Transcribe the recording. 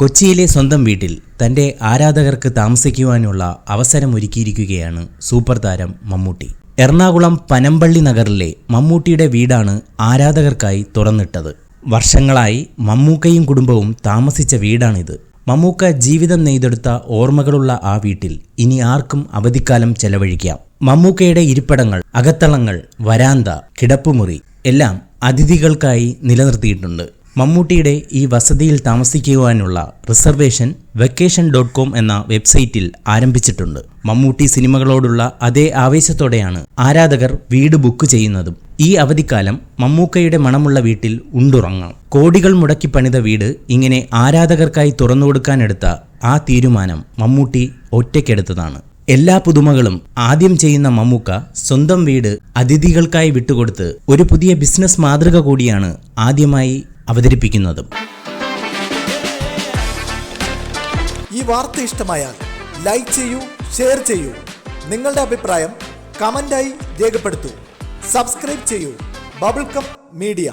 കൊച്ചിയിലെ സ്വന്തം വീട്ടിൽ തൻ്റെ ആരാധകർക്ക് താമസിക്കുവാനുള്ള അവസരമൊരുക്കിയിരിക്കുകയാണ് സൂപ്പർ താരം മമ്മൂട്ടി. എറണാകുളം പനമ്പള്ളി നഗറിലെ മമ്മൂട്ടിയുടെ വീടാണ് ആരാധകർക്കായി തുറന്നിട്ടത്. വർഷങ്ങളായി മമ്മൂക്കയും കുടുംബവും താമസിച്ച വീടാണിത്. മമ്മൂക്ക ജീവിതം നെയ്തെടുത്ത ഓർമ്മകളുള്ള ആ വീട്ടിൽ ഇനി ആർക്കും അവധിക്കാലം ചെലവഴിക്കാം. മമ്മൂക്കയുടെ ഇരിപ്പിടങ്ങൾ, അകത്തളങ്ങൾ, വരാന്ത, കിടപ്പുമുറി എല്ലാം അതിഥികൾക്കായി നിലനിർത്തിയിട്ടുണ്ട്. മമ്മൂട്ടിയുടെ ഈ വസതിയിൽ താമസിക്കുവാനുള്ള റിസർവേഷൻ vacation.com എന്ന വെബ്സൈറ്റിൽ ആരംഭിച്ചിട്ടുണ്ട്. മമ്മൂട്ടി സിനിമകളോടുള്ള അതേ ആവേശത്തോടെയാണ് ആരാധകർ വീട് ബുക്ക് ചെയ്യുന്നതും. ഈ അവധിക്കാലം മമ്മൂക്കയുടെ മണമുള്ള വീട്ടിൽ ഉണ്ടുറങ്ങാം. കോടികൾ മുടക്കി പണിത വീട് ഇങ്ങനെ ആരാധകർക്കായി തുറന്നുകൊടുക്കാനെടുത്ത ആ തീരുമാനം മമ്മൂട്ടി ഒറ്റയ്ക്കെടുത്തതാണ്. എല്ലാ പുതുമകളും ആദ്യം ചെയ്യുന്ന മമ്മൂക്ക സ്വന്തം വീട് അതിഥികൾക്കായി വിട്ടുകൊടുത്ത് ഒരു പുതിയ ബിസിനസ് മാതൃക കൂടിയാണ് ആദ്യമായി അവതരിപ്പിക്കുന്നത്. ഈ വാർത്ത ഇഷ്ടമായാൽ ലൈക്ക് ചെയ്യൂ, ഷെയർ ചെയ്യൂ. നിങ്ങളുടെ അഭിപ്രായം കമന്റായി രേഖപ്പെടുത്തൂ. സബ്സ്ക്രൈബ് ചെയ്യൂ ബബിൾകം മീഡിയ.